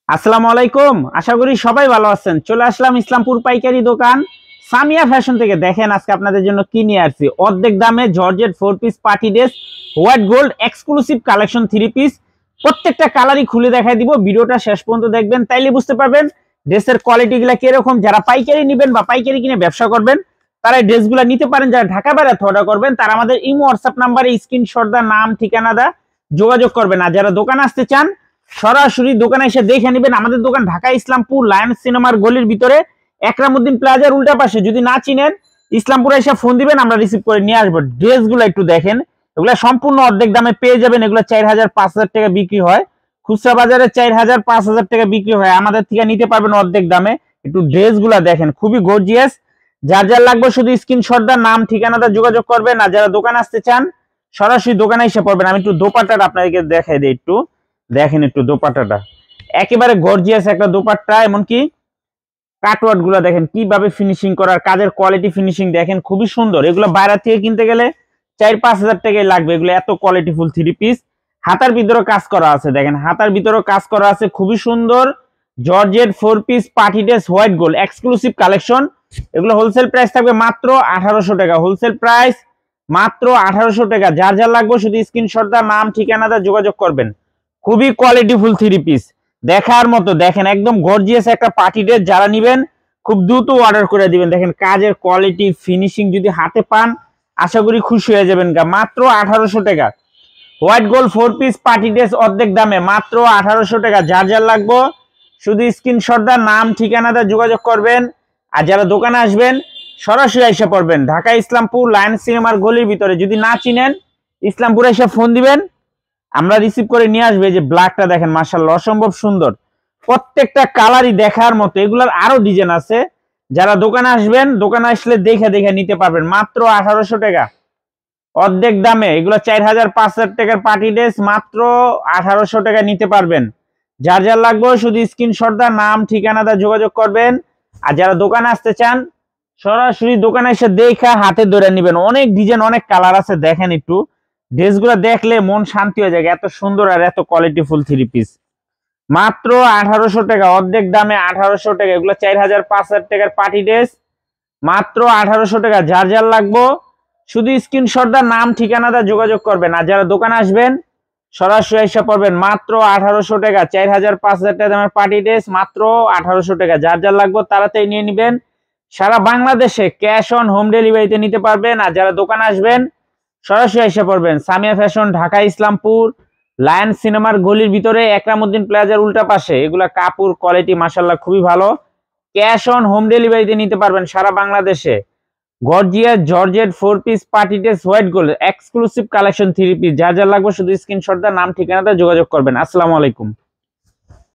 আসসালামু আলাইকুম। আশা করি সবাই ভালো আছেন। চলে আসলাম ইসলামপুর পাইকারি দোকান সামিয়া ফ্যাশন থেকে। দেখেন আজকে আপনাদের জন্য কি নিয়ে আসছি। অর্ধেক দামে georgette 4 piece party dress, white gold exclusive collection 3 piece. প্রত্যেকটা কালারই খুলে দেখাই দিব। ভিডিওটা শেষ পর্যন্ত দেখবেন, তাইলে বুঝতে পারবেন ড্রেসের কোয়ালিটিগুলো কিরকম। যারা পাইকারি নেবেন বা পাইকারি কিনে ব্যবসা করবেন তারা এই ড্রেসগুলো নিতে পারেন। যারা ঢাকা বাইরে অর্ডার করবেন তারা আমাদের ইমো হোয়াটসঅ্যাপ নাম্বারে স্ক্রিনশট দা নাম ঠিকানা দা যোগাযোগ করবেন। আর যারা দোকানে আসতে চান সরাসরি দোকানে এসে দেখে নেবেন। আমাদের দোকান ঢাকা ইসলামপুর লায়ন্স সিনেমার গলির ভিতরে একরামউদ্দিন প্লাজার উল্টা পাশে। যদি না চিনেন ইসলামপুরে এসে ফোন দিবেন, আমরা রিসিভ করে নিয়ে আসবো। ড্রেসগুলো একটু দেখেন, এগুলো সম্পূর্ণ অর্ধেক দামে পেয়ে যাবেন। এগুলো 4000-5000 টাকা বিক্রি হয়, খুচরা বাজারে 4000-5000 টাকা বিক্রি হয়। আমাদের থেকে নিতে পারবেন অর্ধেক দামে। একটু ড্রেসগুলো দেখেন, খুবই গর্জিয়াস। যার যার লাগবে শুধু স্ক্রিনশট দা নাম ঠিকানাটা যোগাযোগ করবেন। আর যারা দোকানে আসতে চান সরাসরি দোকানে এসে পড়বেন। আমি একটু দোপাট্টাটা আপনাদেরকে দেখাই দিই। একটু দেখেন, একটু দোপাট্টাটা একেবারে গর্জিয়াস একটা দোপাট্টা। এমনকি কাটওয়ার্ড গুলা দেখেন কিভাবে ফিনিশিং করার, কাজের কোয়ালিটি ফিনিশিং দেখেন, খুবই সুন্দর। এগুলো বাইরে থেকে কিনতে গেলে 4-5 হাজার টাকায় লাগবে। এগুলো এত কোয়ালিটিফুল 3 পিস। হাতার ভিতরে কাজ করা আছে, দেখেন হাতার ভিতরে কাজ করা আছে, খুবই সুন্দর। Georgette 4 piece party dress white gold exclusive collection. এগুলো হোলসেল প্রাইস থাকবে মাত্র 1800 টাকা। হোলসেল প্রাইস মাত্র 1800 টাকা। যার যার লাগবে শুধু স্ক্রিনশট দা নাম ঠিকানা দা যোগাযোগ করবেন। খুবই কোয়ালিটিফুল 3 পিস দেখার মতো। দেখেন একদম গর্জিয়াস একটা পার্টি ড্রেস। যারা নেবেন খুব দ্রুত অর্ডার করে দিবেন। দেখেন কাজের কোয়ালিটি ফিনিশিং যদি হাতে পান আশা করি খুশি হয়ে যাবেন। মাত্র 1800 টাকা। White gold 4 piece party dress অর্ধেক দামে মাত্র 1800 টাকা। যার যার লাগবে শুধু স্ক্রিনশট দা নাম ঠিকানাটা যোগাযোগ করবেন। আর যারা দোকানে আসবেন সরাসরি এসে পড়বেন ঢাকা ইসলামপুর লায়ন্স সিনেমার গলির ভিতরে। যদি না চিনেন ইসলামপুরে এসে ফোন দিবেন, আমরা রিসিভ করে নিয়ে আসবে। যে ব্ল্যাকটা দেখেন মাশাআল্লাহ অসম্ভব সুন্দর। প্রত্যেকটা কালারই দেখার মতো। এগুলার আরো ডিজাইন আছে। যারা দোকানে আসবেন দোকানে আসলে দেখে দেখে নিতে পারবেন। মাত্র 1800 টাকা অর্ধেক দামে। এগুলো 4000-5000 টাকার পার্টি ড্রেস মাত্র 1800 টাকা নিতে পারবেন। যার যার লাগবে শুধু স্ক্রিনশট দা নাম ঠিকানা দা যোগাযোগ করবেন। আর যারা দোকানে আসতে চান সরাসরি দোকানে এসে দেখা হাতে ধরে নেবেন। অনেক ডিজাইন অনেক কালার আছে। দেখেন একটু ড্রেসগুলো দেখলে মন শান্তি হয়ে যায়। এত সুন্দর আর এত কোয়ালিটিফুল 3 পিস মাত্র 1800 টাকা অর্ধেক দামে। 1800 টাকা। এগুলো 4000-5000 টাকার পার্টি ড্রেস মাত্র 1800 টাকা। যার যার লাগবে শুধু স্ক্রিনশট দা নাম ঠিকানা দা যোগাযোগ করবেন। আর যারা দোকানে আসবেন সরাসরি এসে পড়বেন। মাত্র 1800 টাকা। 4000-5000 টাকা দামের পার্টি ড্রেস মাত্র 1800 টাকা। যার যার লাগবে তাড়াতাড়ি নিয়ে নেবেন। সারা বাংলাদেশে ক্যাশ অন হোম ডেলিভারিতে নিতে পারবেন। আর যারা দোকানে আসবেন সরাসরি এসে পড়বেন সামিয়া ফ্যাশন ঢাকা ইসলামপুর লায়ন্স সিনেমার গলির ভিতরে একরামউদ্দিন প্লাজার উল্টা পাশে। এগুলা কাপড় কোয়ালিটি মাশাআল্লাহ খুবই ভালো। ক্যাশ অন হোম ডেলিভারিতে নিতে পারবেন সারা বাংলাদেশে। Gorgeous georgette 4 piece party dress white gold exclusive collection 3 piece. যার যার লাগবে শুধু স্ক্রিনশট দা নাম ঠিকানাটা যোগাযোগ করবেন। আসসালামু আলাইকুম।